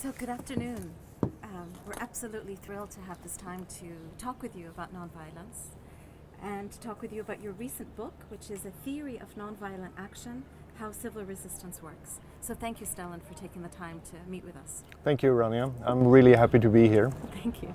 So good afternoon. We're absolutely thrilled to have this time to talk with you about nonviolence and to talk with you about your recent book, which is A Theory of Nonviolent Action, How Civil Resistance Works. So thank you, Stellan, for taking the time to meet with us. Thank you, Rania. I'm really happy to be here. Thank you.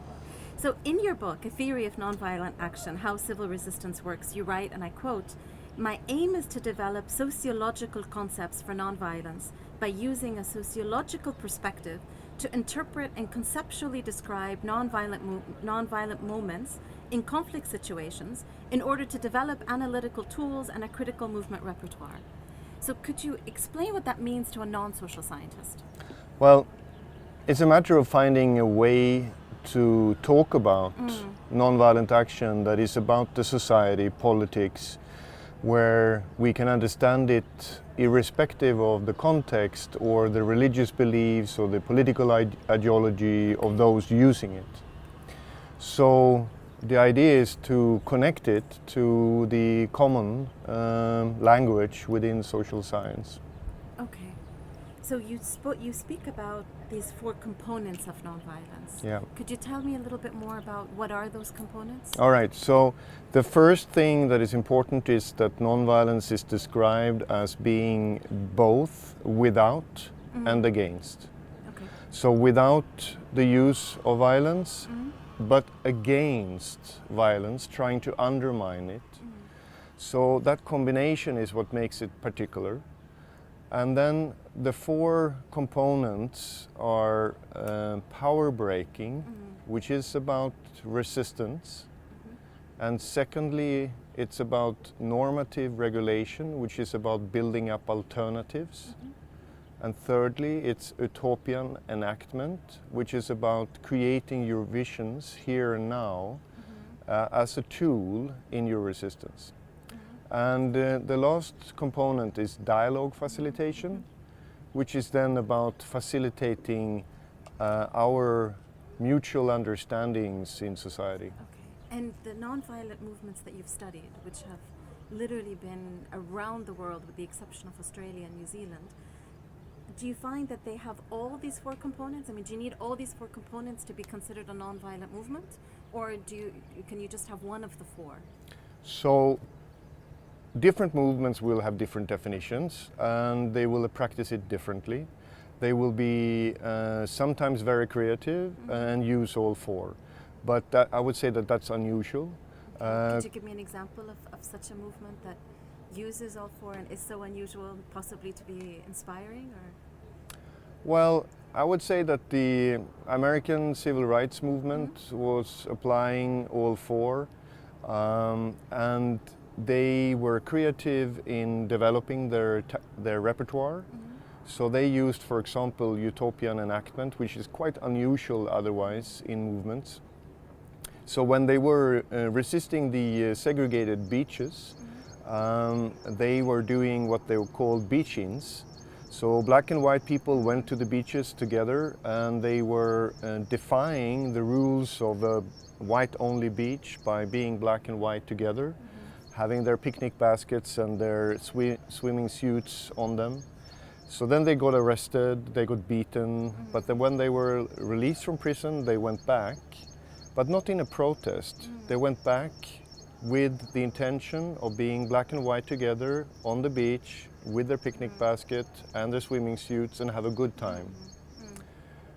So in your book, A Theory of Nonviolent Action, How Civil Resistance Works, you write, and I quote, "My aim is to develop sociological concepts for nonviolence by using a sociological perspective to interpret and conceptually describe nonviolent moments in conflict situations in order to develop analytical tools and a critical movement repertoire." So could you explain what that means to a non-social scientist? Well, it's a matter of finding a way to talk about nonviolent action that is about the society, politics, where we can understand it irrespective of the context or the religious beliefs or the political ideology of those using it. So the idea is to connect it to the common language within social science. Okay. So you speak about these four components of nonviolence. Yeah. Could you tell me a little bit more about what are those components? All right, so the first thing that is important is that nonviolence is described as being both without and against. Okay. So without the use of violence, but against violence, trying to undermine it. So that combination is what makes it particular. And then the four components are power breaking, which is about resistance. And secondly, it's about normative regulation, which is about building up alternatives. And thirdly, it's utopian enactment, which is about creating your visions here and now as a tool in your resistance. And the last component is dialogue facilitation, which is then about facilitating our mutual understandings in society. Okay. And the nonviolent movements that you've studied, which have literally been around the world with the exception of Australia and New Zealand, do you find that they have all these four components? I mean, do you need all these four components to be considered a nonviolent movement? Or can you just have one of the four? So different movements will have different definitions and they will practice it differently. They will be sometimes very creative and use all four. But I would say that that's unusual. Could you give me an example of such a movement that uses all four and is so unusual, possibly to be inspiring? Or? Well, I would say that the American civil rights movement was applying all four, and they were creative in developing their repertoire. So they used, for example, utopian enactment, which is quite unusual otherwise in movements. So when they were resisting the segregated beaches, they were doing what they called beach-ins. So black and white people went to the beaches together and they were defying the rules of a white-only beach by being black and white together, having their picnic baskets and their swimming suits on them. So then they got arrested, they got beaten, but then when they were released from prison, they went back, but not in a protest. They went back with the intention of being black and white together on the beach with their picnic basket and their swimming suits and have a good time.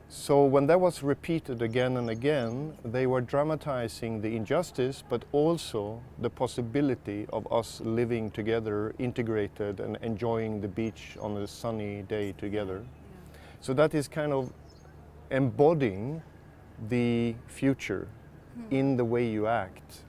So when that was repeated again and again, they were dramatizing the injustice, but also the possibility of us living together, integrated and enjoying the beach on a sunny day together. So that is kind of embodying the future in the way you act,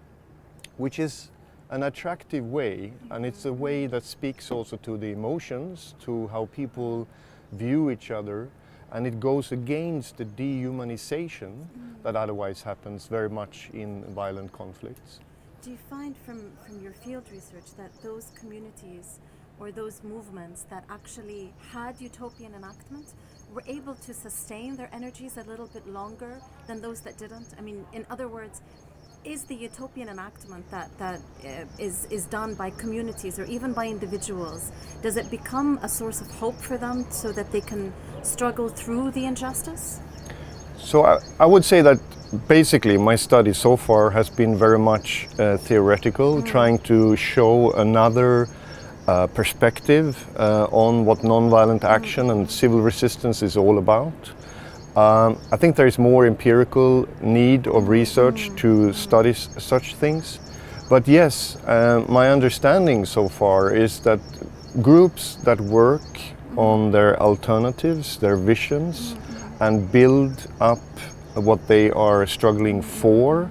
which is an attractive way, and it's a way that speaks also to the emotions, to how people view each other, and it goes against the dehumanization that otherwise happens very much in violent conflicts. Do you find from your field research that those communities or those movements that actually had utopian enactment were able to sustain their energies a little bit longer than those that didn't? I mean, in other words, is the utopian enactment that is done by communities or even by individuals, does it become a source of hope for them so that they can struggle through the injustice? So I would say that basically my study so far has been very much theoretical, trying to show another perspective on what nonviolent action and civil resistance is all about. I think there is more empirical need of research to study such things. But yes, my understanding so far is that groups that work on their alternatives, their visions, and build up what they are struggling for,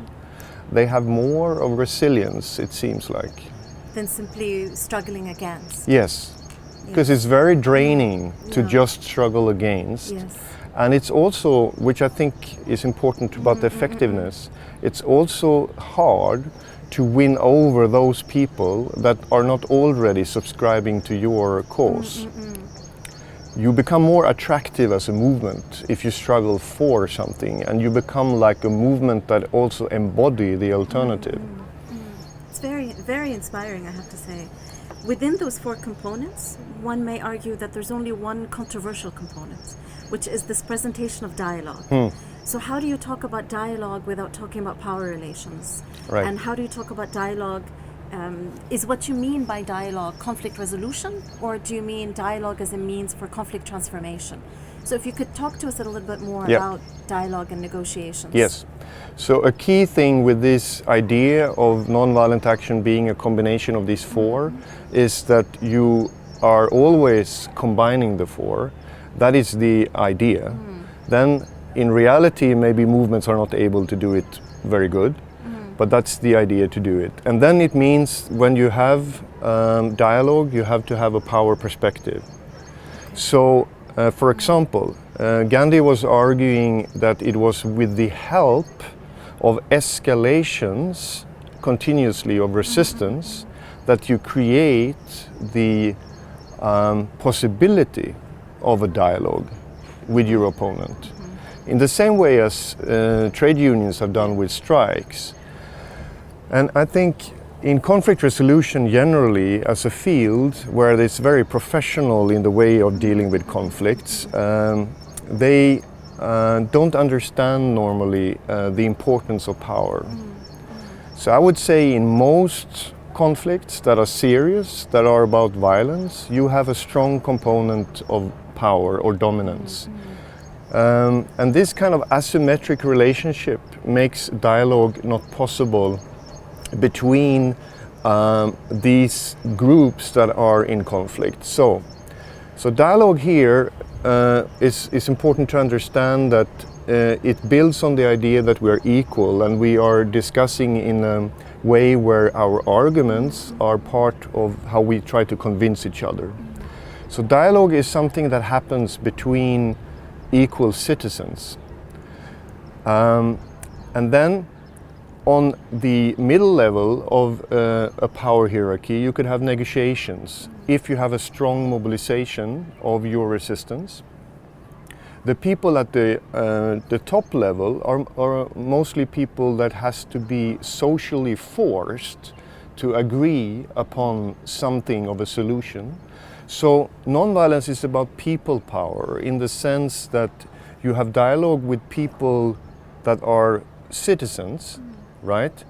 they have more of resilience, it seems like. Than simply struggling against. Yes, because it's very draining to just struggle against. Yes. And it's also, which I think is important about the effectiveness, it's also hard to win over those people that are not already subscribing to your cause. You become more attractive as a movement if you struggle for something, and you become like a movement that also embody the alternative. It's very, very inspiring, I have to say. Within those 4 components, one may argue that there's only one controversial component, which is this presentation of dialogue. So how do you talk about dialogue without talking about power relations? Right. And how do you talk about dialogue? Is what you mean by dialogue conflict resolution, or do you mean dialogue as a means for conflict transformation? So if you could talk to us a little bit more about dialogue and negotiations. Yes. So a key thing with this idea of nonviolent action being a combination of these 4 is that you are always combining the 4. That is the idea. Then in reality, maybe movements are not able to do it very good, but that's the idea to do it. And then it means when you have dialogue, you have to have a power perspective. So for example, Gandhi was arguing that it was with the help of escalations continuously of resistance that you create the possibility of a dialogue with your opponent. In the same way as trade unions have done with strikes. And I think in conflict resolution generally as a field where it's very professional in the way of dealing with conflicts, they don't understand normally the importance of power. So I would say in most conflicts that are serious, that are about violence, you have a strong component of power or dominance. And this kind of asymmetric relationship makes dialogue not possible between these groups that are in conflict. So dialogue here is important to understand that it builds on the idea that we're equal and we are discussing in a way where our arguments are part of how we try to convince each other. So dialogue is something that happens between equal citizens. And then on the middle level of a power hierarchy, you could have negotiations. If you have a strong mobilization of your resistance, the people at the top level are mostly people that has to be socially forced to agree upon something of a solution. So nonviolence is about people power in the sense that you have dialogue with people that are citizens, right?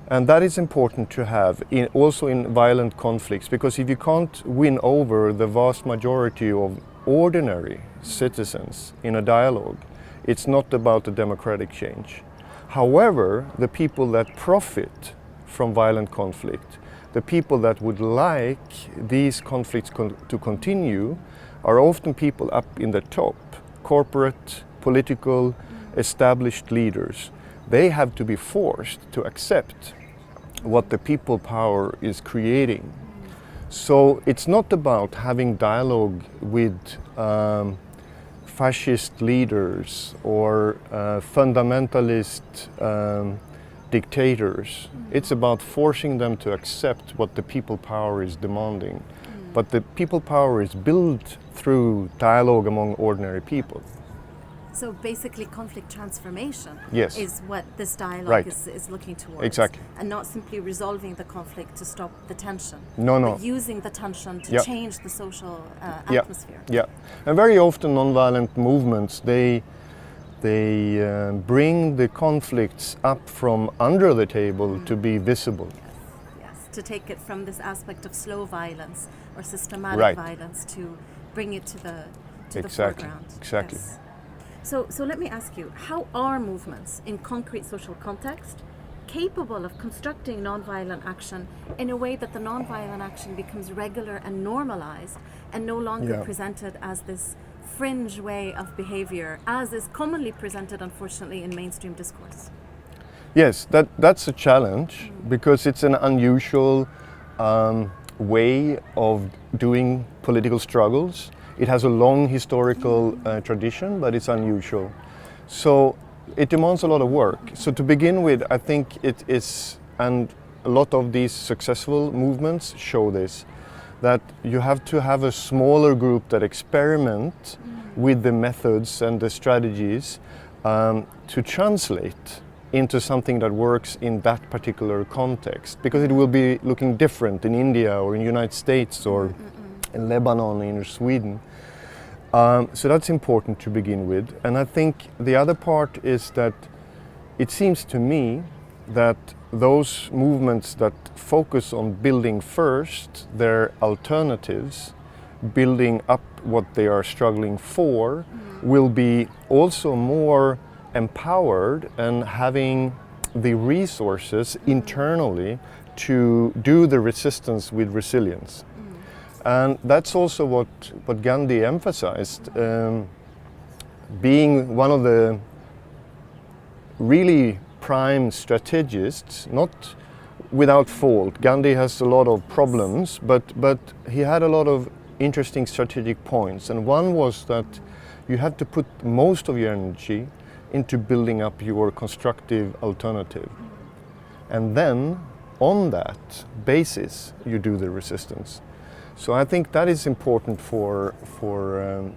And that is important to have also in violent conflicts, because if you can't win over the vast majority of ordinary citizens in a dialogue, it's not about a democratic change. However, the people that profit from violent conflict, the people that would like these conflicts to continue, are often people up in the top, corporate, political, established leaders. They have to be forced to accept what the people power is creating. So it's not about having dialogue with fascist leaders or fundamentalist dictators. It's about forcing them to accept what the people power is demanding. But the people power is built through dialogue among ordinary people. So basically conflict transformation Yes. is what this dialogue Right. is looking towards. Exactly. And not simply resolving the conflict to stop the tension. No. But using the tension to Yeah. change the social Yeah. atmosphere. Yeah, and very often nonviolent movements, they bring the conflicts up from under the table to be visible. Yes, to take it from this aspect of slow violence or systematic Right. violence to bring it to the Exactly, foreground. exactly. Yes. So let me ask you, how are movements in concrete social context capable of constructing nonviolent action in a way that the nonviolent action becomes regular and normalized and no longer Yeah. presented as this fringe way of behavior, as is commonly presented, unfortunately, in mainstream discourse? Yes, that's a challenge because it's an unusual way of doing political struggles. It has a long historical tradition, but it's unusual. So it demands a lot of work. So to begin with, I think it is, and a lot of these successful movements show this, that you have to have a smaller group that experiment with the methods and the strategies to translate into something that works in that particular context, because it will be looking different in India or in the United States or in Lebanon, in Sweden. So that's important to begin with. And I think the other part is that it seems to me that those movements that focus on building first their alternatives, building up what they are struggling for, will be also more empowered and having the resources internally to do the resistance with resilience. And that's also what Gandhi emphasized, being one of the really prime strategists, not without fault. Gandhi has a lot of problems, but he had a lot of interesting strategic points. And one was that you have to put most of your energy into building up your constructive alternative. And then on that basis, you do the resistance. So I think that is important for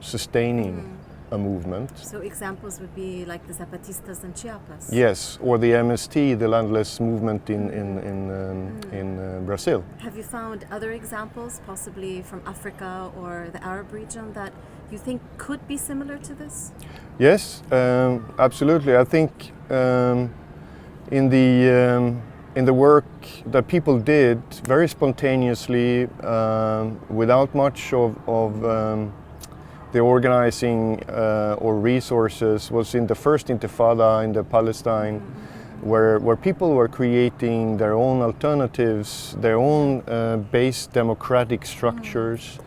sustaining a movement. So examples would be like the Zapatistas in Chiapas. Yes, or the MST, the landless movement in Brazil. Have you found other examples, possibly from Africa or the Arab region, that you think could be similar to this? Yes, absolutely. I think in the work that people did very spontaneously, without much of the organizing or resources, was in the first Intifada in the Palestine, where people were creating their own alternatives, their own base democratic structures,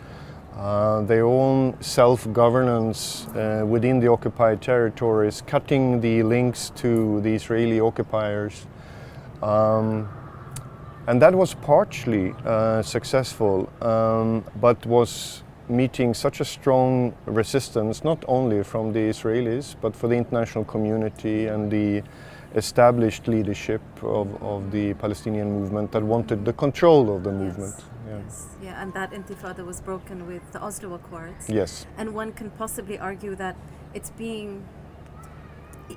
their own self-governance within the occupied territories, cutting the links to the Israeli occupiers. And that was partially successful, but was meeting such a strong resistance, not only from the Israelis, but for the international community and the established leadership of the Palestinian movement that wanted the control of the movement. Yes. Yeah, and that intifada was broken with the Oslo Accords. Yes. And one can possibly argue that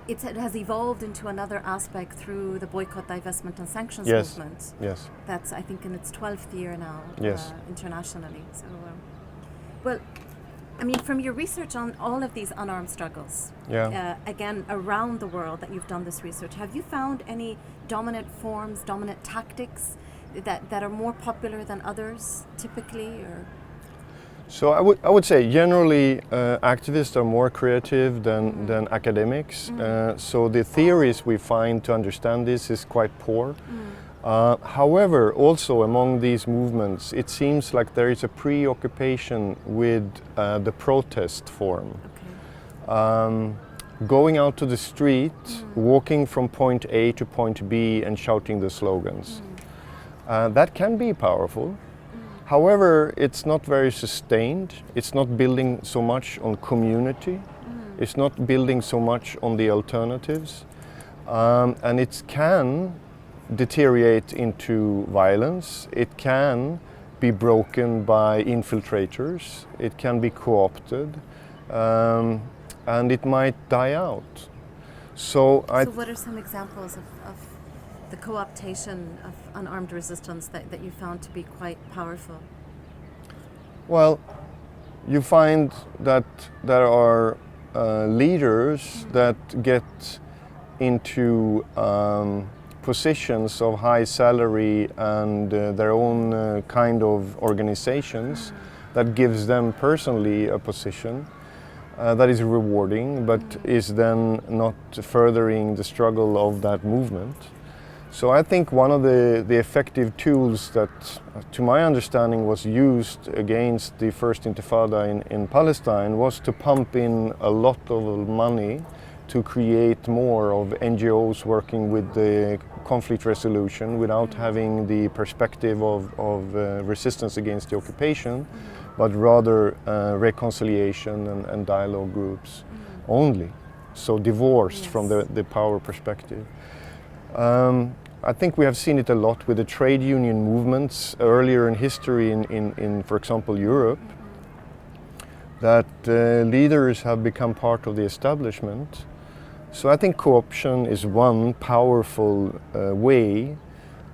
it has evolved into another aspect through the boycott, divestment and sanctions movement. Yes. That's, I think, in its 12th year now, Yes. internationally. So, well, I mean, from your research on all of these unarmed struggles, again, around the world that you've done this research, have you found any dominant forms, dominant tactics that are more popular than others, typically, or? So I would say generally activists are more creative than academics. So the theories we find to understand this is quite poor. However, also among these movements, it seems like there is a preoccupation with the protest form. Okay. Going out to the street, walking from point A to point B and shouting the slogans. That can be powerful. However, it's not very sustained. It's not building so much on community. It's not building so much on the alternatives. And it can deteriorate into violence. It can be broken by infiltrators. It can be co-opted. and it might die out. So what are some examples of the co-optation of unarmed resistance that you found to be quite powerful? Well, you find that there are leaders that get into positions of high salary and their own kind of organizations that gives them personally a position that is rewarding, but is then not furthering the struggle of that movement. So I think one of the effective tools that, to my understanding, was used against the first Intifada in Palestine was to pump in a lot of money to create more of NGOs working with the conflict resolution without having the perspective of resistance against the occupation, but rather reconciliation and dialogue groups only, so divorced from the power perspective. I think we have seen it a lot with the trade union movements earlier in history in for example, Europe, that leaders have become part of the establishment. So I think co-option is one powerful way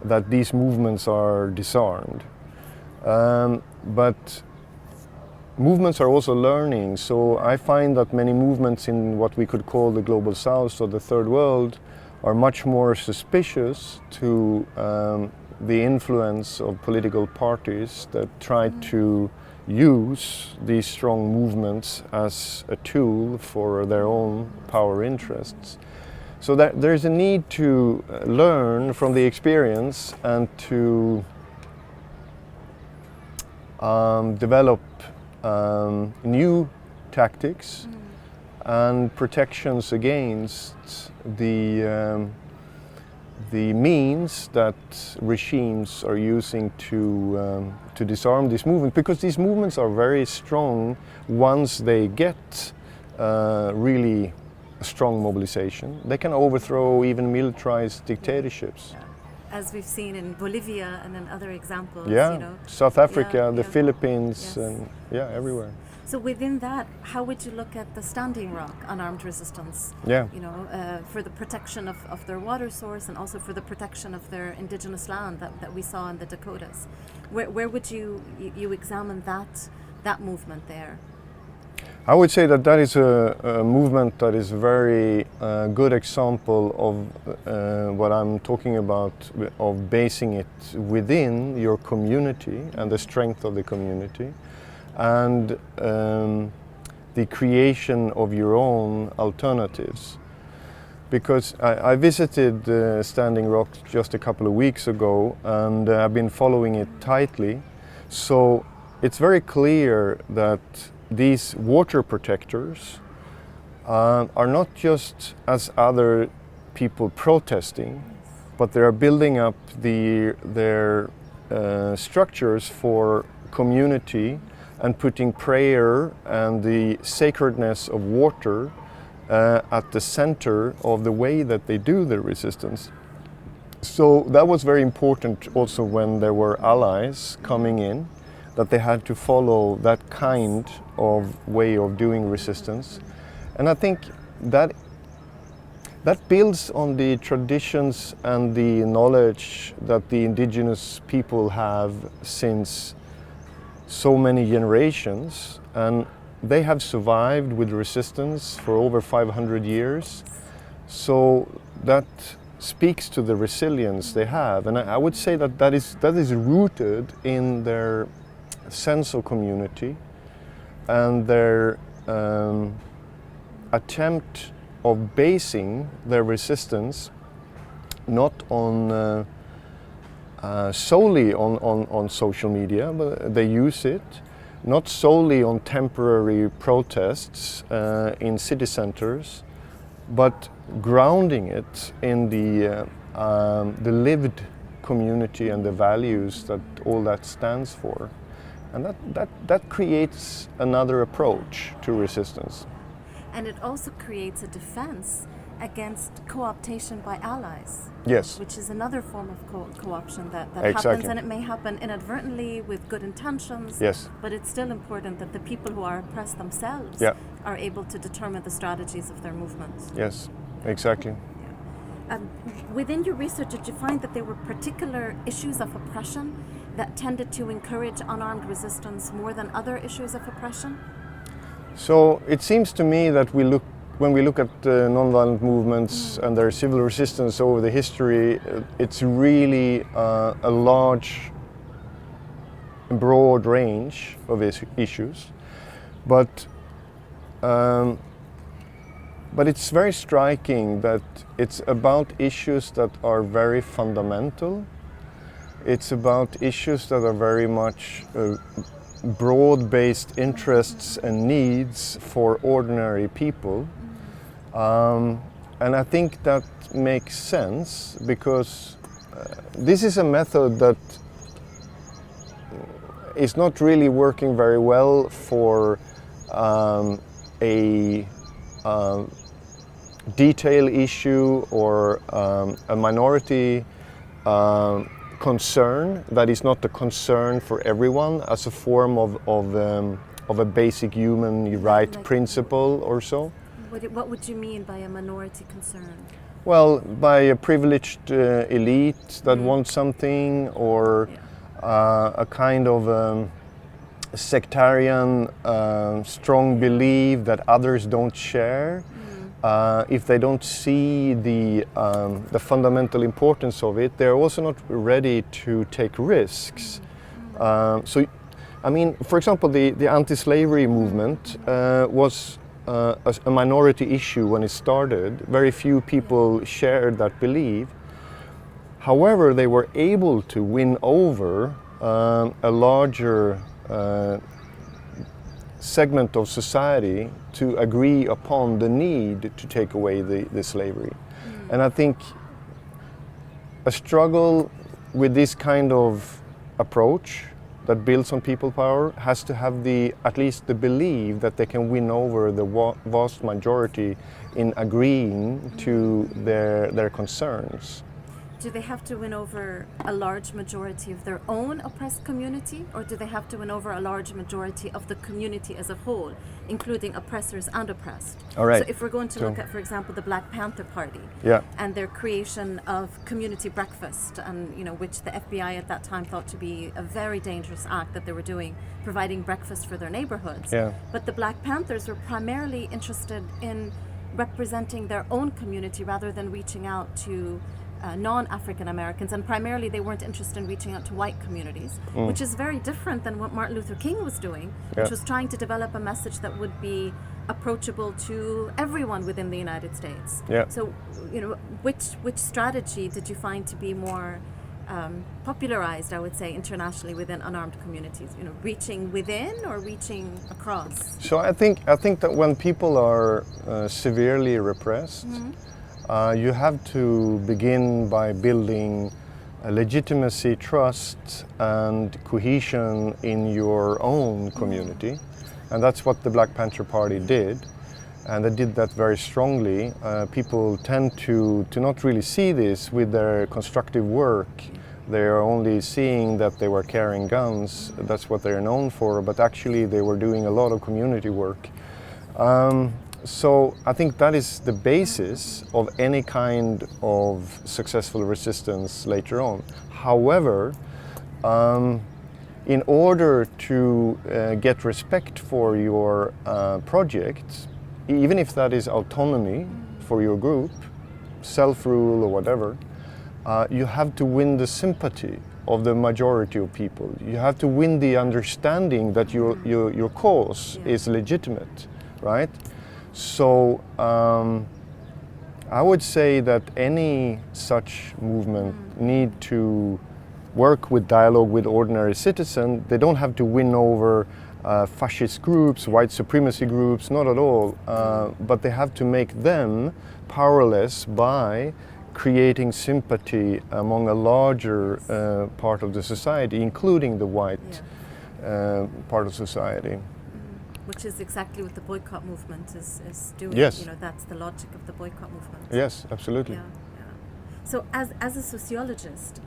that these movements are disarmed. But movements are also learning, so I find that many movements in what we could call the global south or the third world are much more suspicious to the influence of political parties that try to use these strong movements as a tool for their own power interests. So that there's a need to learn from the experience and to develop new tactics and protections against the means that regimes are using to disarm this movement, because these movements are very strong once they get really a strong mobilization. They can overthrow even militarized dictatorships. As we've seen in Bolivia and in other examples. Yeah, you know. South Africa, the yeah. Philippines, Yes. and everywhere. So within that, how would you look at the Standing Rock unarmed resistance? Yeah. You know, for the protection of their water source and also for the protection of their indigenous land that we saw in the Dakotas. Where would you examine that movement there? I would say that is a movement that is a very good example of what I'm talking about, of basing it within your community and the strength of the community, and the creation of your own alternatives. Because I visited Standing Rock just a couple of weeks ago, and I've been following it tightly. So it's very clear that these water protectors are not just as other people protesting, but they are building up their structures for community and putting prayer and the sacredness of water at the center of the way that they do their resistance. So that was very important also when there were allies coming in, that they had to follow that kind of way of doing resistance. And I think that builds on the traditions and the knowledge that the indigenous people have since so many generations, and they have survived with resistance for over 500 years. So that speaks to the resilience they have, and I would say that is rooted in their sense of community and their attempt of basing their resistance not on solely on social media, but they use it not solely on temporary protests in city centers, but grounding it in the lived community and the values that all that stands for. And that creates another approach to resistance. And it also creates a defense against co-optation by allies. Yes. Which is another form of co-option that Exactly. happens, and it may happen inadvertently with good intentions. Yes. But it's still important that the people who are oppressed themselves Yeah. are able to determine the strategies of their movements. Yes, exactly. Within your research, did you find that there were particular issues of oppression that tended to encourage unarmed resistance more than other issues of oppression? So it seems to me that when we look at nonviolent movements and their civil resistance over the history, it's really a large, broad range of issues. But it's very striking that it's about issues that are very fundamental. It's about issues that are very much broad-based interests and needs for ordinary people. And I think that makes sense because this is a method that is not really working very well for a detail issue or a minority concern that is not a concern for everyone as a form of a basic human right Like principle or so. What would you mean by a minority concern? Well, by a privileged elite that wants something, or a kind of sectarian strong belief that others don't share. If they don't see the fundamental importance of it, they're also not ready to take risks. So, I mean, for example, the anti-slavery movement was a minority issue when it started. Very few people shared that belief. However, they were able to win over a larger segment of society to agree upon the need to take away the slavery. And I think a struggle with this kind of approach that builds on people power has to have at least the belief that they can win over the vast majority in agreeing to their concerns. Do they have to win over a large majority of their own oppressed community, or do they have to win over a large majority of the community as a whole, including oppressors and oppressed? All right. So if we're going to look at, for example, the Black Panther Party and their creation of community breakfast, and which the FBI at that time thought to be a very dangerous act that they were doing, providing breakfast for their neighborhoods. Yeah. But the Black Panthers were primarily interested in representing their own community rather than reaching out to non-African Americans, and primarily they weren't interested in reaching out to white communities, which is very different than what Martin Luther King was doing, which was trying to develop a message that would be approachable to everyone within the United States. Yeah. So, which strategy did you find to be more popularized, I would say, internationally within unarmed communities? Reaching within or reaching across? So I think that when people are severely repressed, you have to begin by building a legitimacy, trust, and cohesion in your own community. And that's what the Black Panther Party did. And they did that very strongly. People tend to not really see this with their constructive work. They are only seeing that they were carrying guns. That's what they're known for. But actually, they were doing a lot of community work. So I think that is the basis of any kind of successful resistance later on. However, in order to get respect for your project, even if that is autonomy for your group, self-rule or whatever, you have to win the sympathy of the majority of people. You have to win the understanding that your cause is legitimate, right? So I would say that any such movement need to work with dialogue with ordinary citizens. They don't have to win over fascist groups, white supremacy groups, not at all. But they have to make them powerless by creating sympathy among a larger part of the society, including the white part of society. Which is exactly what the boycott movement is doing. Yes. You know, that's the logic of the boycott movement. Yes, absolutely. Yeah, yeah. So as a sociologist,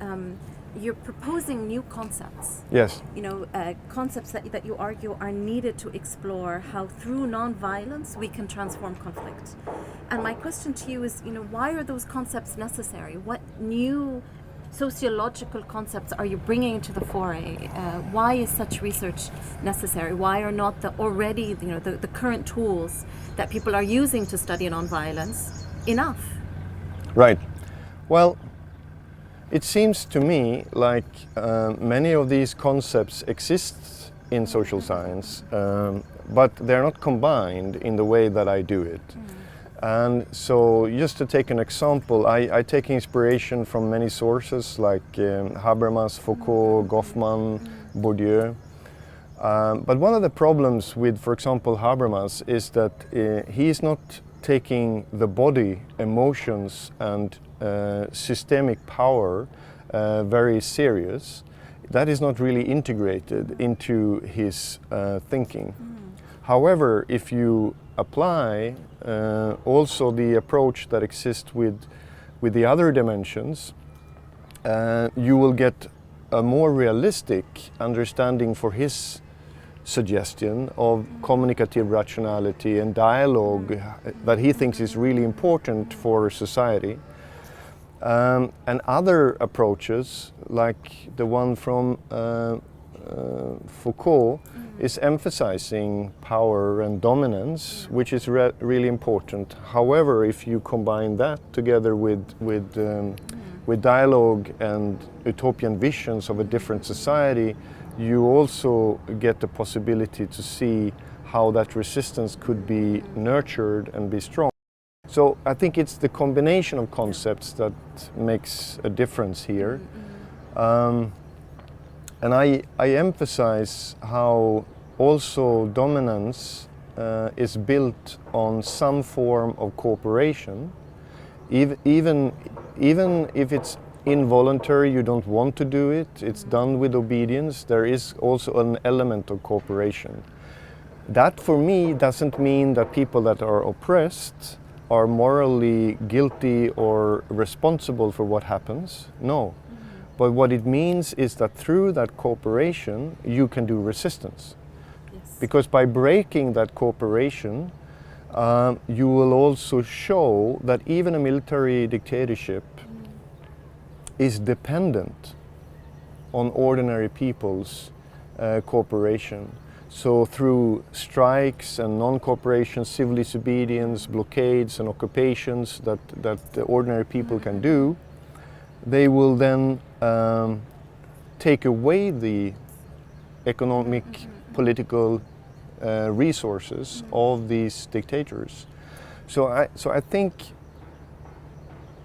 you're proposing new concepts. Yes. You know, concepts that you argue are needed to explore how through non-violence we can transform conflict. And my question to you is, you know, why are those concepts necessary? What new sociological concepts are you bringing to the foray? Why is such research necessary? Why are not the already, you know, the current tools that people are using to study nonviolence enough? Right. Well, it seems to me like many of these concepts exist in social science, but they're not combined in the way that I do it. And so just to take an example, I take inspiration from many sources like Habermas, Foucault, Goffman, Bourdieu. But one of the problems with, for example, Habermas is that he is not taking the body, emotions and systemic power very serious. That is not really integrated into his thinking. However, if you apply also the approach that exists with the other dimensions, you will get a more realistic understanding for his suggestion of communicative rationality and dialogue that he thinks is really important for society. And other approaches, like the one from Foucault, is emphasizing power and dominance, which is really important. However, if you combine that together with dialogue and utopian visions of a different society, you also get the possibility to see how that resistance could be nurtured and be strong. So I think it's the combination of concepts that makes a difference here. And I emphasize how also dominance is built on some form of cooperation. Even if it's involuntary, you don't want to do it, it's done with obedience, there is also an element of cooperation. That for me doesn't mean that people that are oppressed are morally guilty or responsible for what happens. No. But what it means is that through that cooperation, you can do resistance. Yes. Because by breaking that cooperation, you will also show that even a military dictatorship is dependent on ordinary people's cooperation. So through strikes and non-cooperation, civil disobedience, blockades and occupations that the ordinary people can do, they will then take away the economic, political resources of these dictators. So I think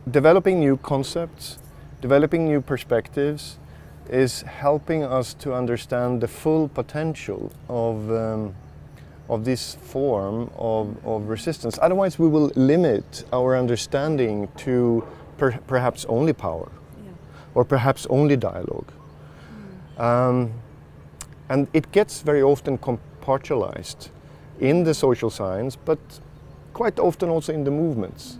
developing new concepts, developing new perspectives is helping us to understand the full potential of this form of resistance. Otherwise we will limit our understanding to perhaps only power, or perhaps only dialogue. And it gets very often compartmentalized in the social science, but quite often also in the movements.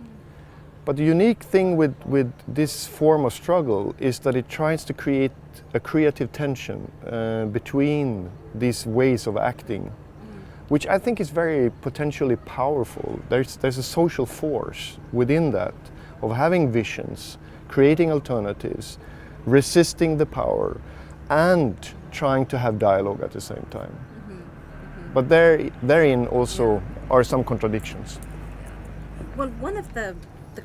But the unique thing with this form of struggle is that it tries to create a creative tension between these ways of acting, which I think is very potentially powerful. There's a social force within that of having visions, creating alternatives, resisting the power, and trying to have dialogue at the same time. But therein also are some contradictions. Well, one of the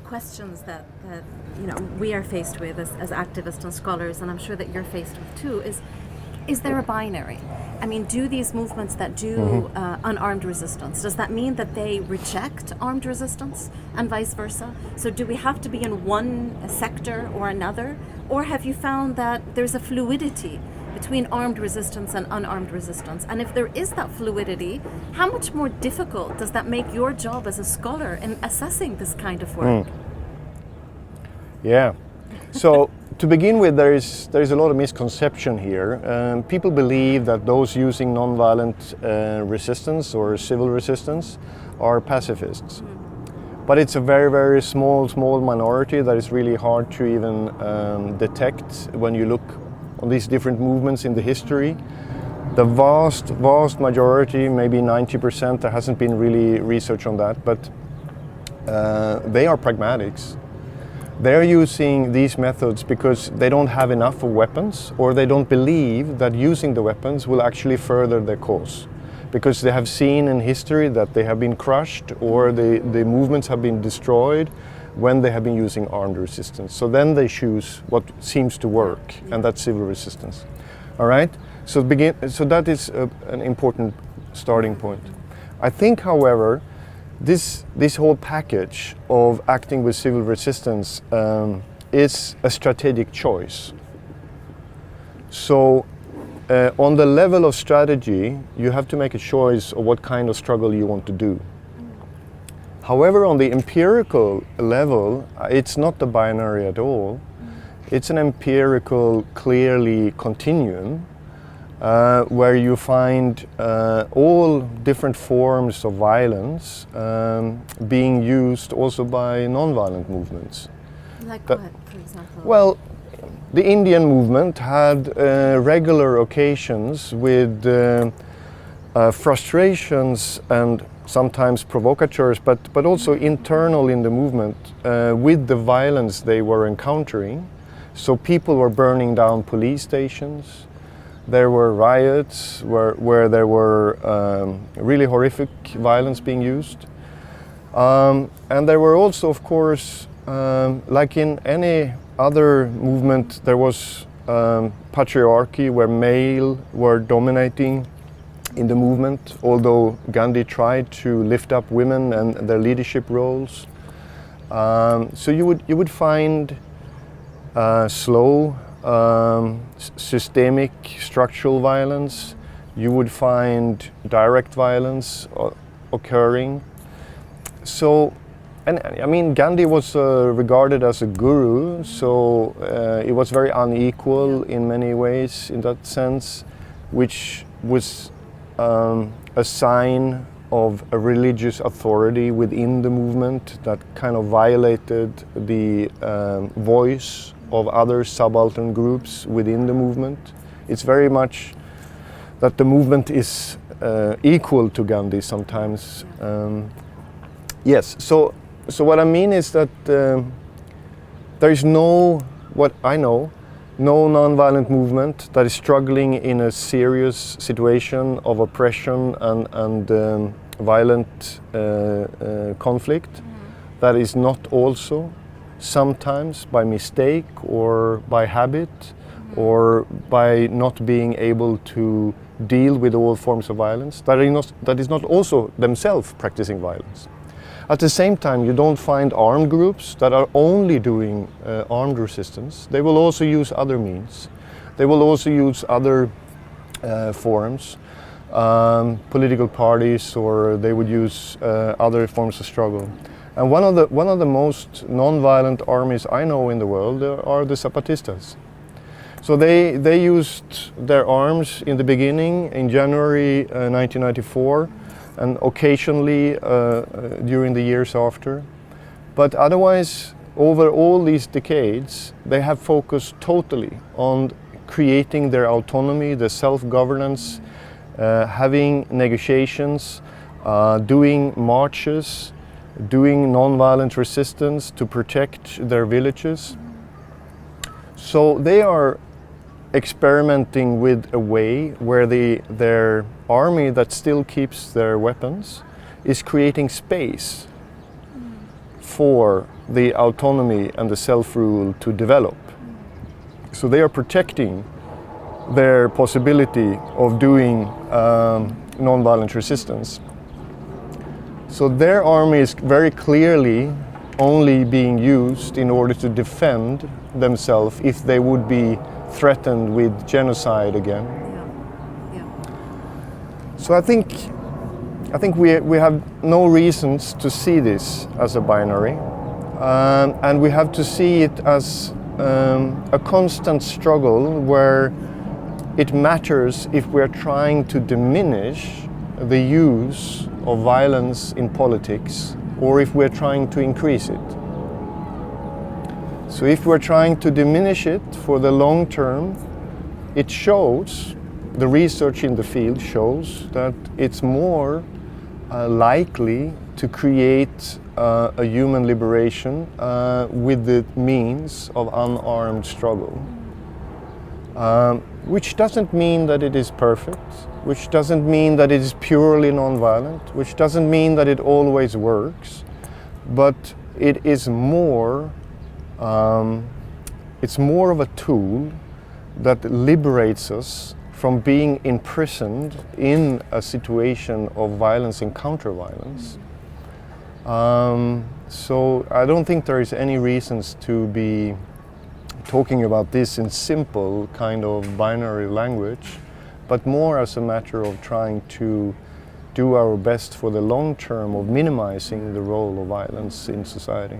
questions that you know we are faced with as activists and scholars, and I'm sure that you're faced with too, is there a binary? I mean, do these movements that do unarmed resistance, does that mean that they reject armed resistance and vice versa? So do we have to be in one sector or another? Or have you found that there's a fluidity between armed resistance and unarmed resistance? And if there is that fluidity, how much more difficult does that make your job as a scholar in assessing this kind of work? Yeah. So to begin with, there is a lot of misconception here. People believe that those using nonviolent resistance or civil resistance are pacifists. But it's a very, very small minority that is really hard to even detect when you look on these different movements in the history. The vast majority, maybe 90%, there hasn't been really research on that, but they are pragmatics. They're using these methods because they don't have enough of weapons, or they don't believe that using the weapons will actually further their cause. Because they have seen in history that they have been crushed, or the movements have been destroyed when they have been using armed resistance. So then they choose what seems to work, and that's civil resistance. All right? So that is an important starting point. I think, however, this whole package of acting with civil resistance is a strategic choice. So on the level of strategy, you have to make a choice of what kind of struggle you want to do. However, on the empirical level, it's not the binary at all. It's an empirical, clearly continuum where you find all different forms of violence being used also by nonviolent movements. Like what, for example? Well, the Indian movement had regular occasions with frustrations and sometimes provocateurs, but also internal in the movement with the violence they were encountering. So people were burning down police stations. There were riots where there were really horrific violence being used. And there were also, of course, like in any other movement, there was patriarchy where male were dominating in the movement, although Gandhi tried to lift up women and their leadership roles. So you would find slow, systemic structural violence. You would find direct violence occurring. So, and I mean, Gandhi was regarded as a guru, so it was very unequal in many ways in that sense, which was a sign of a religious authority within the movement that kind of violated the voice of other subaltern groups within the movement. It's very much that the movement is equal to Gandhi sometimes. Yes, so what I mean is that there is no, what I know, no nonviolent movement that is struggling in a serious situation of oppression and violent conflict that is not also sometimes by mistake or by habit or by not being able to deal with all forms of violence, that is not also themselves practicing violence. At the same time, you don't find armed groups that are only doing armed resistance. They will also use other means. They will also use other forms, political parties, or they would use other forms of struggle. And one of the most non-violent armies I know in the world are the Zapatistas. So they used their arms in the beginning, in January 1994, and occasionally during the years after. But otherwise, over all these decades, they have focused totally on creating their autonomy, their self-governance, having negotiations, doing marches, doing non-violent resistance to protect their villages. So they are experimenting with a way where their army that still keeps their weapons is creating space for the autonomy and the self-rule to develop. So they are protecting their possibility of doing non-violent resistance. So their army is very clearly only being used in order to defend themselves if they would be threatened with genocide again. Yeah. So I think we have no reasons to see this as a binary, and we have to see it as a constant struggle where it matters if we're trying to diminish the use of violence in politics or if we're trying to increase it. So if we're trying to diminish it for the long term, it shows, the research in the field shows that it's more likely to create a human liberation with the means of unarmed struggle. Which doesn't mean that it is perfect, which doesn't mean that it is purely nonviolent, which doesn't mean that it always works, but it is more, it's more of a tool that liberates us from being imprisoned in a situation of violence and counter-violence. So I don't think there is any reasons to be talking about this in simple kind of binary language, but more as a matter of trying to do our best for the long term of minimizing the role of violence in society.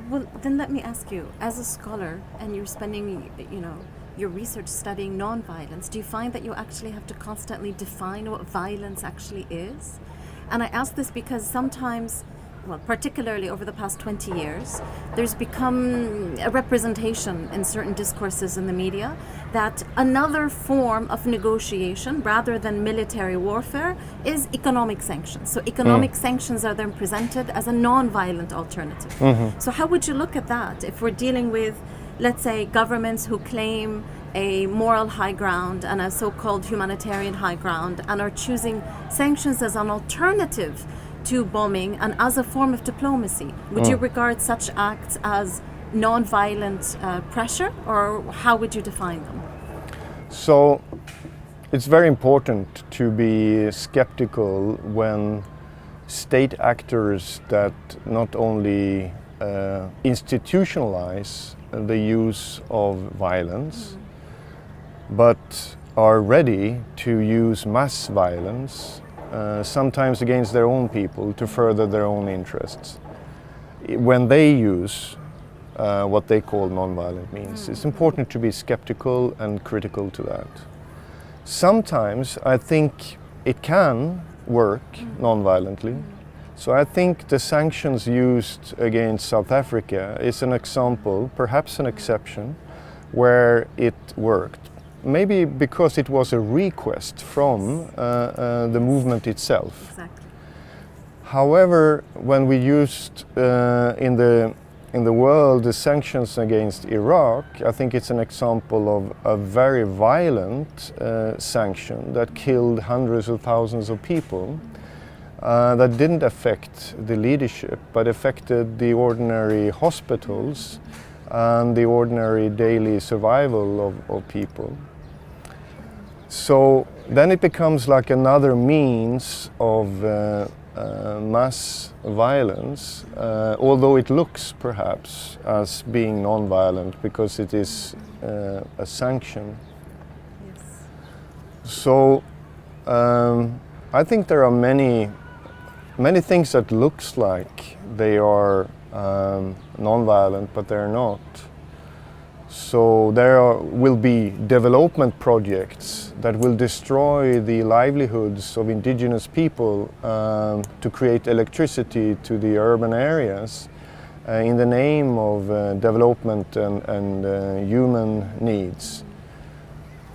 Well, then let me ask you, as a scholar, and you're spending, your research studying nonviolence, do you find that you actually have to constantly define what violence actually is? And I ask this because sometimes, well, particularly over the past 20 years, there's become a representation in certain discourses in the media that another form of negotiation, rather than military warfare, is economic sanctions. So economic sanctions are then presented as a non-violent alternative. So how would you look at that if we're dealing with, let's say, governments who claim a moral high ground and a so-called humanitarian high ground and are choosing sanctions as an alternative to bombing and as a form of diplomacy? Would you regard such acts as non-violent pressure, or how would you define them? So it's very important to be skeptical when state actors that not only institutionalize the use of violence, but are ready to use mass violence, sometimes against their own people, to further their own interests. When they use what they call non-violent means, it's important to be skeptical and critical to that. Sometimes I think it can work non-violently. So I think the sanctions used against South Africa is an example, perhaps an exception, where it worked. Maybe because it was a request from the movement itself. Exactly. However, when we used in the world the sanctions against Iraq, I think it's an example of a very violent sanction that killed hundreds of thousands of people. That didn't affect the leadership, but affected the ordinary hospitals and the ordinary daily survival of people. So then it becomes like another means of mass violence, although it looks perhaps as being non-violent because it is a sanction. Yes. So I think there are many things that looks like they are non-violent, but they're not. So there will be development projects that will destroy the livelihoods of indigenous people to create electricity to the urban areas in the name of development and human needs.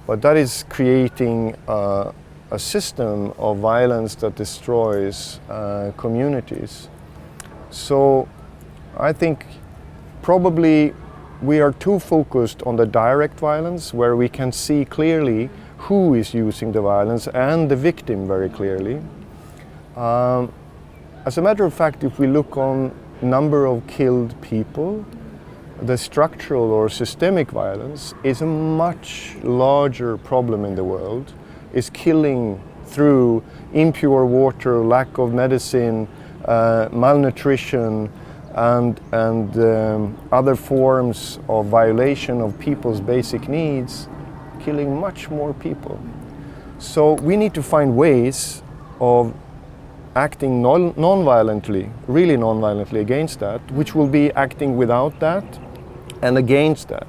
But that is creating a system of violence that destroys communities. So I think probably we are too focused on the direct violence, where we can see clearly who is using the violence and the victim very clearly. As a matter of fact, if we look on number of killed people, the structural or systemic violence is a much larger problem in the world. Is killing through impure water, lack of medicine, malnutrition, and other forms of violation of people's basic needs, killing much more people. So we need to find ways of acting non-violently, really non-violently against that, which will be acting without that, and against that.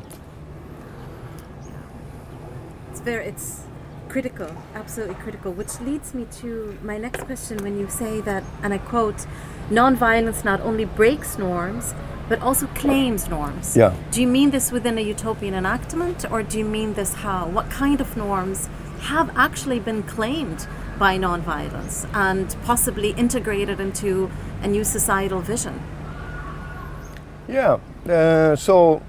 It's critical, absolutely critical, which leads me to my next question when you say that, and I quote, "Non-violence not only breaks norms, but also claims norms." Yeah. Do you mean this within a utopian enactment, or do you mean this how? What kind of norms have actually been claimed by non-violence and possibly integrated into a new societal vision? Yeah, so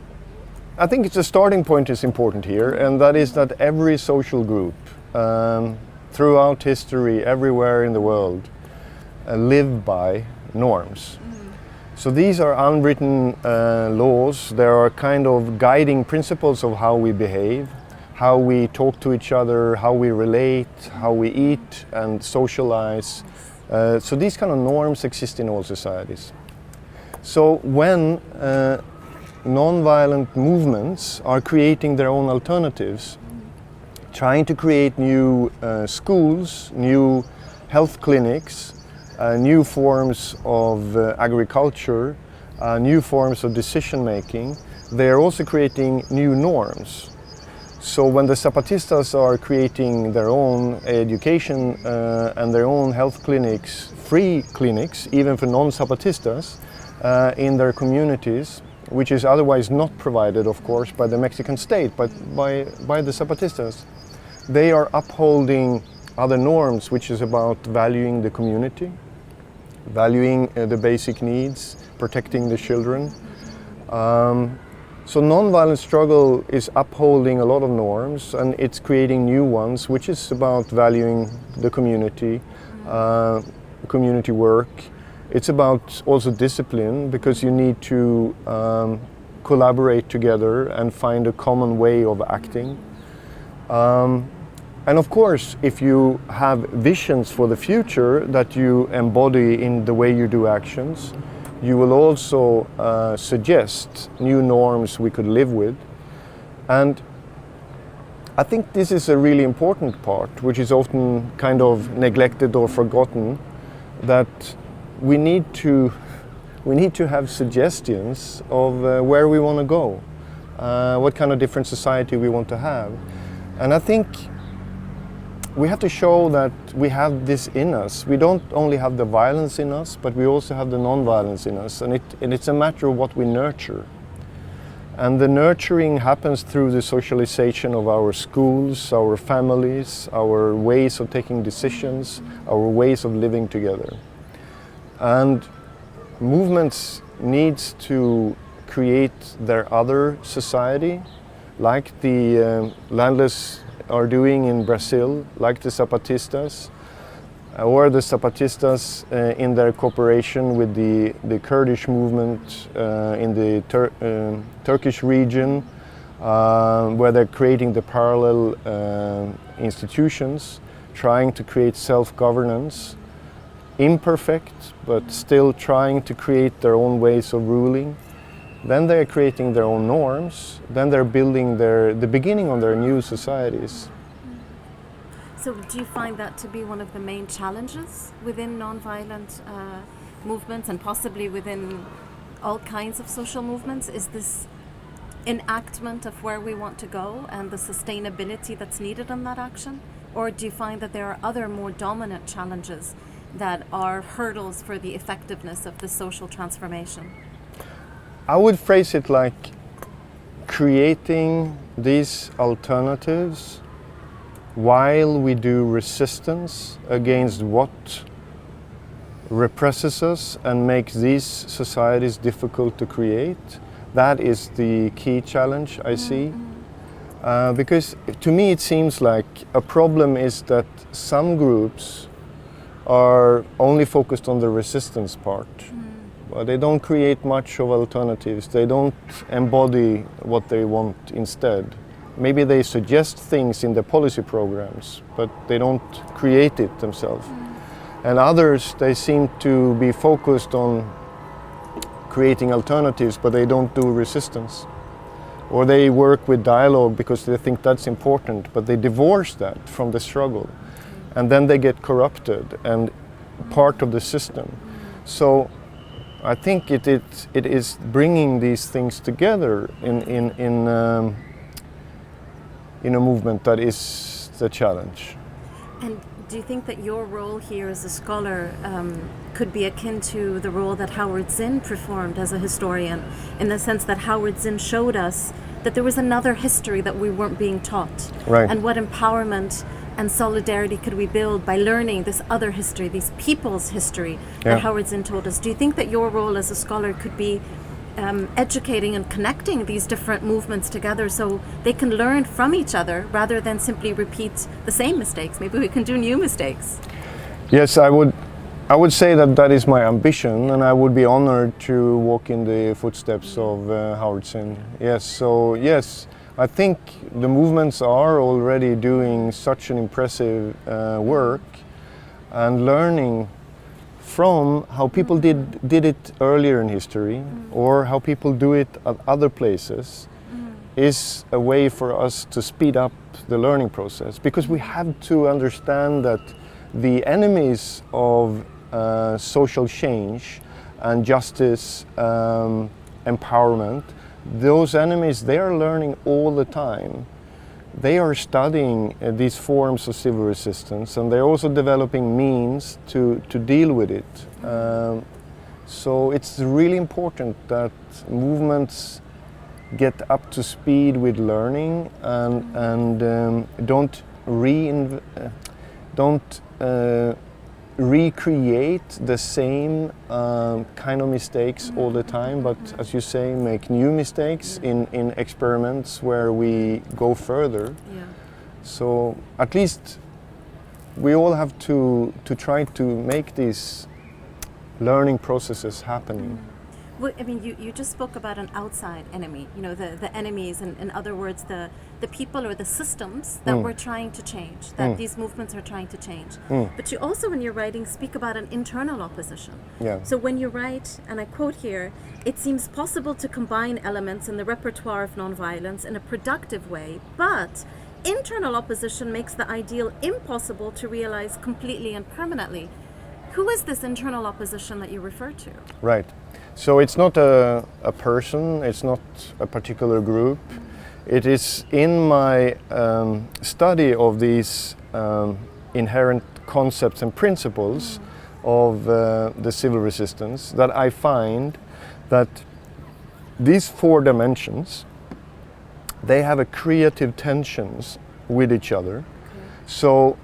I think it's a starting point is important here, and that is that every social group throughout history, everywhere in the world, live by norms. So these are unwritten laws. There are kind of guiding principles of how we behave, how we talk to each other, how we relate, how we eat and socialize. So these kind of norms exist in all societies. So when non-violent movements are creating their own alternatives, trying to create new schools, new health clinics, new forms of agriculture, new forms of decision making, they are also creating new norms. So when the Zapatistas are creating their own education and their own health clinics, free clinics, even for non-Zapatistas, in their communities, which is otherwise not provided, of course, by the Mexican state, but by the Zapatistas, they are upholding other norms, which is about valuing the community, valuing the basic needs, protecting the children. So non-violent struggle is upholding a lot of norms, and it's creating new ones, which is about valuing the community, community work. It's about also discipline, because you need to collaborate together and find a common way of acting. And of course, if you have visions for the future that you embody in the way you do actions, you will also suggest new norms we could live with. And I think this is a really important part, which is often kind of neglected or forgotten, that we need to have suggestions of where we want to go, what kind of different society we want to have. And I think we have to show that we have this in us. We don't only have the violence in us, but we also have the non-violence in us. And it's a matter of what we nurture. And the nurturing happens through the socialization of our schools, our families, our ways of taking decisions, our ways of living together. And movements needs to create their other society, like the landless are doing in Brazil, like the Zapatistas, or the Zapatistas in their cooperation with the Kurdish movement in the Turkish region, where they're creating the parallel institutions, trying to create self-governance, imperfect, but still trying to create their own ways of ruling. Then they're creating their own norms, then they're building the beginning of their new societies. So do you find that to be one of the main challenges within non-violent movements, and possibly within all kinds of social movements? Is this enactment of where we want to go and the sustainability that's needed in that action? Or do you find that there are other more dominant challenges that are hurdles for the effectiveness of the social transformation? I would phrase it like creating these alternatives while we do resistance against what represses us and makes these societies difficult to create. That is the key challenge I see. Because to me it seems like a problem is that some groups are only focused on the resistance part. They don't create much of alternatives. They don't embody what they want instead. Maybe they suggest things in the policy programs, but they don't create it themselves. And others, they seem to be focused on creating alternatives, but they don't do resistance. Or they work with dialogue because they think that's important, but they divorce that from the struggle. And then they get corrupted and part of the system. So I think it is bringing these things together in a movement that is the challenge. And do you think that your role here as a scholar could be akin to the role that Howard Zinn performed as a historian, in the sense that Howard Zinn showed us that there was another history that we weren't being taught? Right. And what empowerment and solidarity could we build by learning this other history, these people's history that Howard Zinn told us? Do you think that your role as a scholar could be educating and connecting these different movements together so they can learn from each other rather than simply repeat the same mistakes? Maybe we can do new mistakes. Yes, I would say that is my ambition, and I would be honored to walk in the footsteps of Howard Zinn. Yes, so yes, I think the movements are already doing such an impressive work and learning from how people did it earlier in history or how people do it at other places is a way for us to speed up the learning process, because we have to understand that the enemies of social change and justice, empowerment, those enemies, they are learning all the time. They are studying these forms of civil resistance, and they're also developing means to deal with it. So it's really important that movements get up to speed with learning and don't recreate the same kind of mistakes all the time, but as you say, make new mistakes in experiments where we go further. Yeah. So at least we all have to try to make these learning processes happening. Well, I mean, you just spoke about an outside enemy, you know, the enemies, and in other words, the people or the systems that we're trying to change, that these movements are trying to change. But you also, in your writing, speak about an internal opposition. Yeah. So when you write, and I quote here, "It seems possible to combine elements in the repertoire of nonviolence in a productive way, but internal opposition makes the ideal impossible to realize completely and permanently." Who is this internal opposition that you refer to? Right. So it's not a person, it's not a particular group. It is in my study of these inherent concepts and principles of the civil resistance that I find that these 4 dimensions, they have a creative tensions with each other. So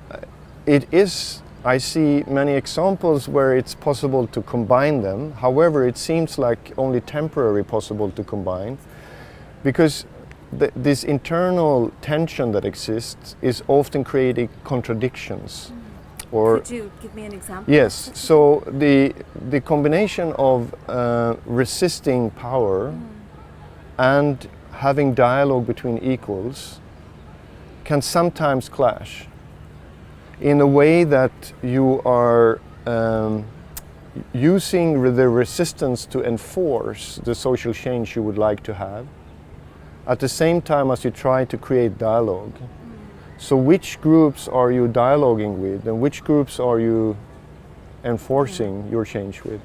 it is, I see many examples where it's possible to combine them. However, it seems like only temporarily possible to combine, because this internal tension that exists is often creating contradictions. Or, could you give me an example? Yes, so the combination of resisting power and having dialogue between equals can sometimes clash in a way that you are using the resistance to enforce the social change you would like to have, at the same time as you try to create dialogue. So which groups are you dialoguing with, and which groups are you enforcing your change with?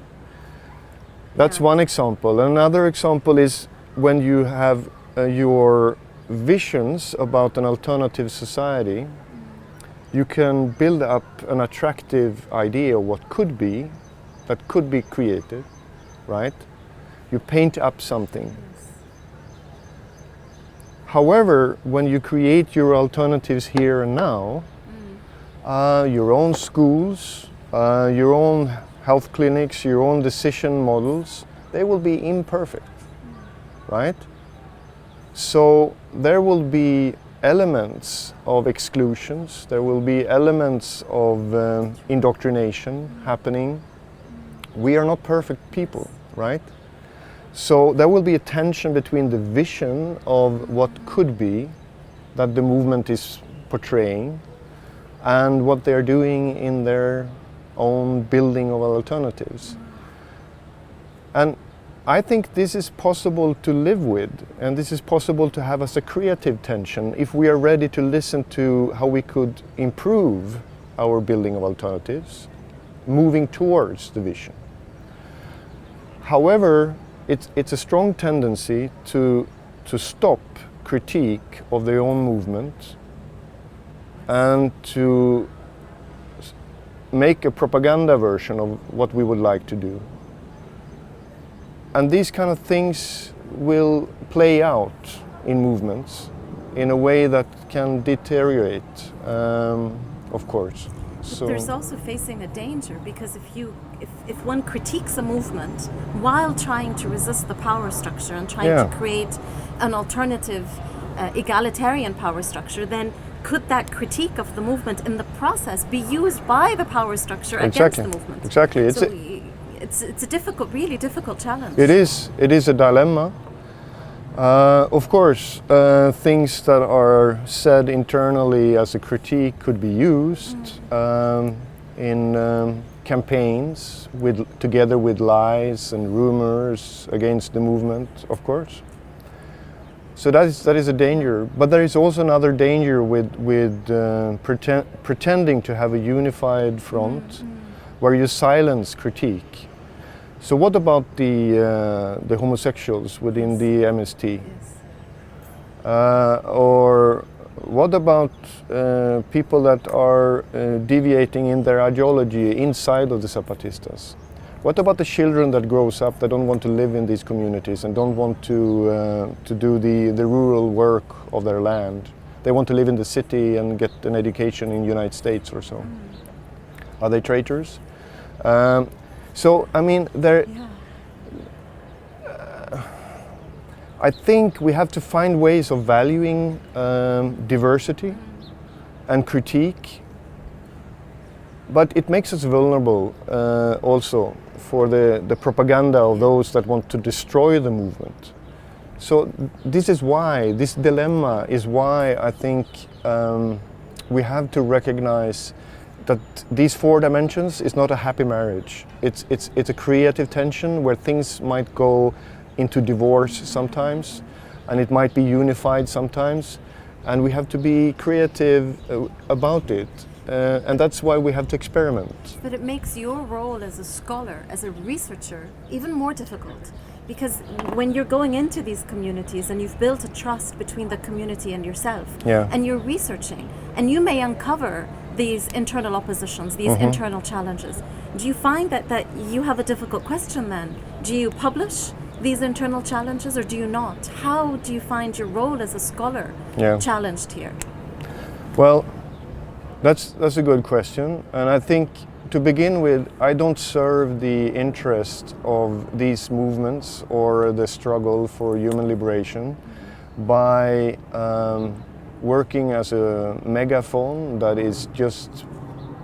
That's one example. Another example is when you have your visions about an alternative society. You can build up an attractive idea of what could be, that could be created, right? You paint up something. However, when you create your alternatives here and now, your own schools, your own health clinics, your own decision models, they will be imperfect, right? So there will be elements of exclusions, there will be elements of indoctrination happening. We are not perfect people, right? So there will be a tension between the vision of what could be that the movement is portraying and what they're doing in their own building of alternatives. And I think this is possible to live with, and this is possible to have as a creative tension if we are ready to listen to how we could improve our building of alternatives, moving towards the vision. However, it's a strong tendency to stop critique of their own movement and to make a propaganda version of what we would like to do. And these kind of things will play out in movements in a way that can deteriorate, of course. But there's also facing a danger, because if one critiques a movement while trying to resist the power structure and trying to create an alternative egalitarian power structure, then could that critique of the movement in the process be used by the power structure against the movement? Exactly. It's a difficult, really difficult challenge. It is a dilemma. Of course, things that are said internally as a critique could be used in campaigns together with lies and rumors against the movement, of course. So that is a danger. But there is also another danger with pretending to have a unified front where you silence critique. So what about the homosexuals within the MST? Or what about people that are deviating in their ideology inside of the Zapatistas? What about the children that grows up that don't want to live in these communities and don't want to do the rural work of their land? They want to live in the city and get an education in the United States or so. Are they traitors? So, I mean, I think we have to find ways of valuing diversity and critique, but it makes us vulnerable also for the propaganda of those that want to destroy the movement. So this dilemma is why I think we have to recognize that these four dimensions is not a happy marriage. It's a creative tension where things might go into divorce sometimes, and it might be unified sometimes, and we have to be creative about it, and that's why we have to experiment. But it makes your role as a scholar, as a researcher, even more difficult, because when you're going into these communities and you've built a trust between the community and yourself, and you're researching, and you may uncover these internal oppositions, these internal challenges. Do you find that you have a difficult question then? Do you publish these internal challenges or do you not? How do you find your role as a scholar challenged here? Well, that's a good question, and I think to begin with, I don't serve the interest of these movements or the struggle for human liberation by working as a megaphone that is just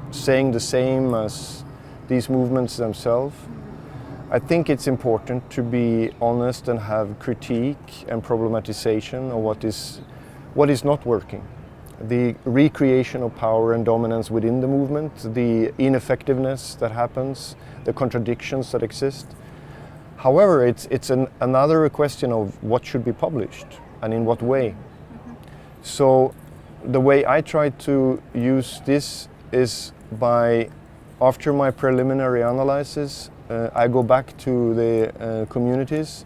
saying the same as these movements themselves. I think it's important to be honest and have critique and problematization of what is not working. The recreation of power and dominance within the movement, the ineffectiveness that happens, the contradictions that exist. However, it's another question of what should be published and in what way. So the way I try to use this is by, after my preliminary analysis, I go back to the communities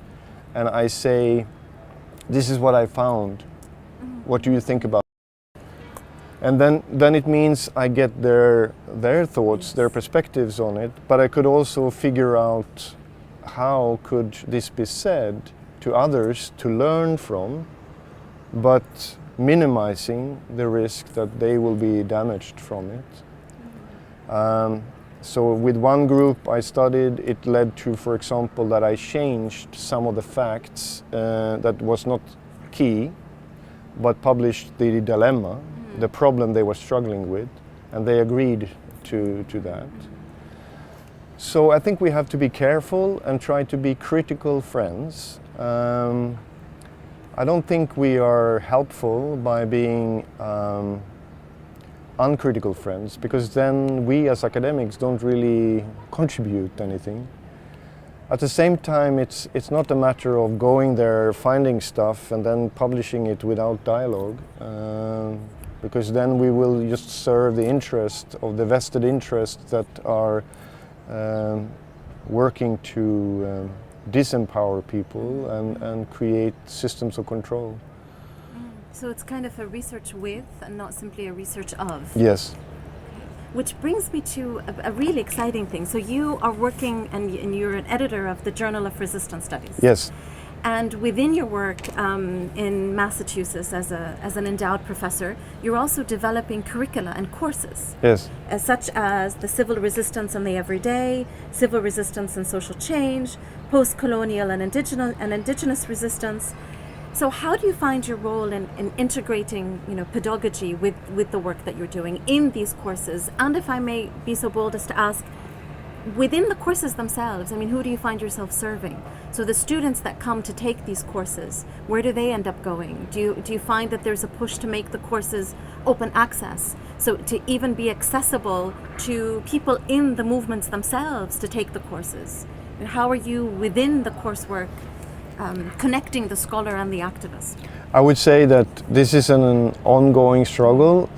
and I say, this is what I found. What do you think about it? And then it means I get their thoughts, their perspectives on it, but I could also figure out how could this be said to others to learn from, but minimizing the risk that they will be damaged from it. So with one group I studied, it led to, for example, that I changed some of the facts that was not key, but published the dilemma, the problem they were struggling with, and they agreed to that. So I think we have to be careful and try to be critical friends. I don't think we are helpful by being uncritical friends, because then we as academics don't really contribute anything. At the same time, it's not a matter of going there, finding stuff and then publishing it without dialogue, because then we will just serve the interest of the vested interests that are working to disempower people and create systems of control. So it's kind of a research with and not simply a research of. Yes. Which brings me to a really exciting thing. So you are working and you're an editor of the Journal of Resistance Studies. Yes. And within your work in Massachusetts as an endowed professor, you're also developing curricula and courses. Yes. Such as the civil resistance and the everyday, civil resistance and social change, post-colonial and indigenous resistance. So how do you find your role in integrating, pedagogy with the work that you're doing in these courses? And if I may be so bold as to ask, within the courses themselves, who do you find yourself serving? So the students that come to take these courses, where do they end up going? Do you find that there's a push to make the courses open access? So to even be accessible to people in the movements themselves to take the courses? And how are you within the coursework connecting the scholar and the activist? I would say that this is an ongoing struggle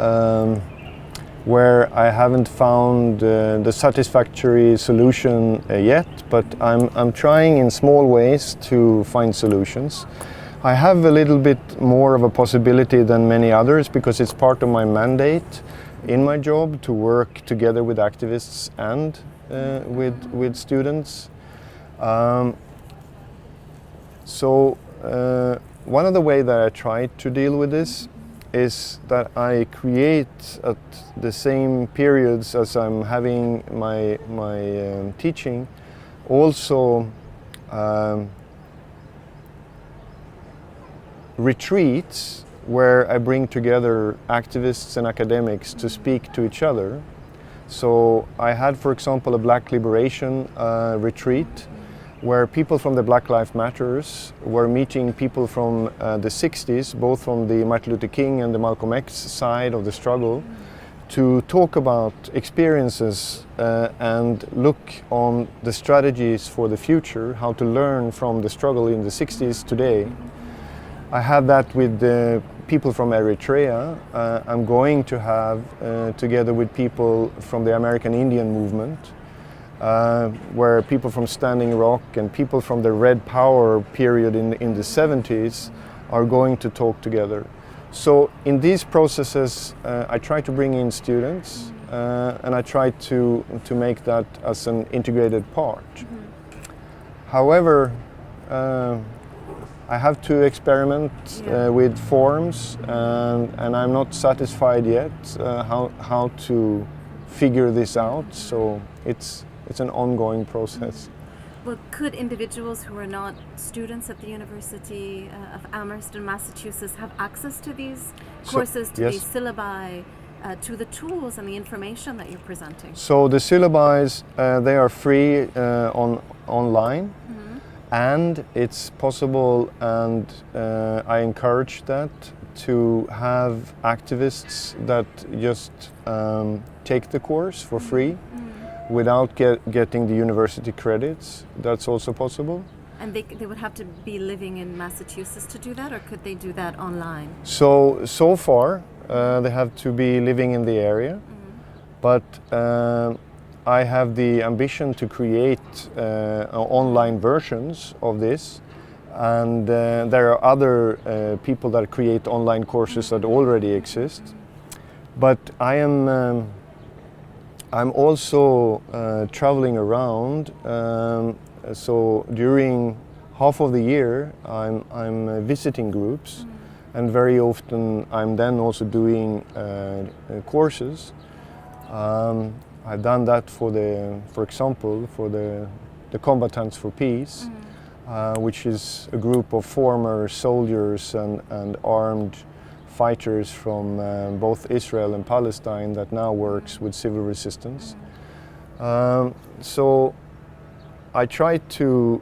where I haven't found the satisfactory solution yet, but I'm trying in small ways to find solutions. I have a little bit more of a possibility than many others because it's part of my mandate in my job to work together with activists and with students. So one of the ways that I try to deal with this is that I create at the same periods as I'm having my teaching also retreats where I bring together activists and academics to speak to each other. So I had, for example, a Black Liberation retreat where people from the Black Lives Matters were meeting people from the 60s, both from the Martin Luther King and the Malcolm X side of the struggle, to talk about experiences and look on the strategies for the future, how to learn from the struggle in the 60s today. I had that with the people from Eritrea. I'm going to have, together with people from the American Indian movement, where people from Standing Rock and people from the Red Power period in the 70s are going to talk together. So in these processes, I try to bring in students and I try to make that as an integrated part. However, I have to experiment with forms and I'm not satisfied yet how to figure this out. So it's an ongoing process. Well, could individuals who are not students at the University of Amherst in Massachusetts have access to these courses, to these syllabi, to the tools and the information that you're presenting? So the syllabi, they are free online, and it's possible, and I encourage that, to have activists that just take the course for free. Without getting the university credits. That's also possible. And they would have to be living in Massachusetts to do that, or could they do that online? So far, they have to be living in the area, but I have the ambition to create online versions of this, and there are other people that create online courses that already exist. But I'm also traveling around, so during half of the year I'm visiting groups, and very often I'm then also doing courses. I've done that for example, for the Combatants for Peace, which is a group of former soldiers and armed fighters from both Israel and Palestine that now works with civil resistance. So I try to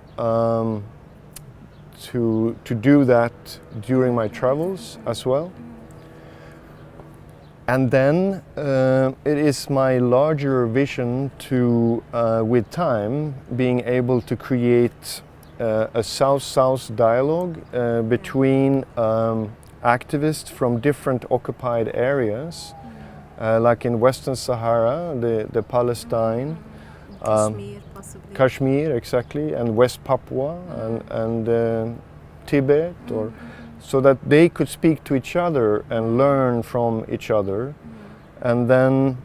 do that during my travels as well. And then it is my larger vision to, with time, being able to create a South-South dialogue between activists from different occupied areas, like in Western Sahara, the Palestine, Kashmir, possibly. Kashmir, exactly, and West Papua and Tibet, or so that they could speak to each other and learn from each other, and then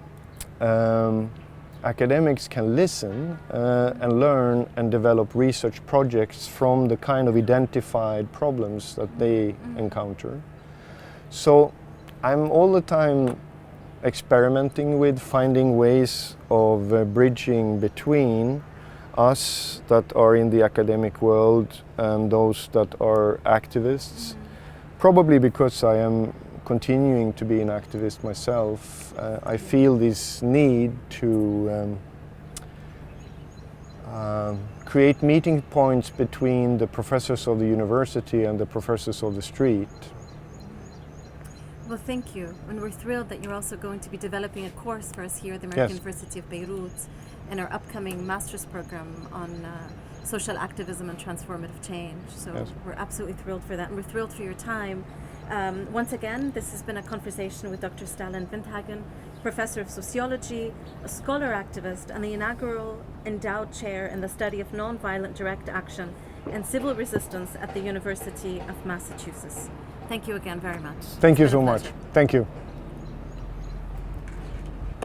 academics can listen and learn and develop research projects from the kind of identified problems that they encounter. So I'm all the time experimenting with finding ways of bridging between us that are in the academic world and those that are activists. Probably because I am continuing to be an activist myself, I feel this need to create meeting points between the professors of the university and the professors of the street. Well, thank you. And we're thrilled that you're also going to be developing a course for us here at the American University of Beirut in our upcoming master's program on social activism and transformative change. So we're absolutely thrilled for that, and we're thrilled for your time. Once again, this has been a conversation with Dr. Stellan Vinthagen, Professor of Sociology, a scholar activist, and the inaugural endowed chair in the study of nonviolent direct action and civil resistance at the University of Massachusetts. Thank you again very much. Thank you so much. Thank you.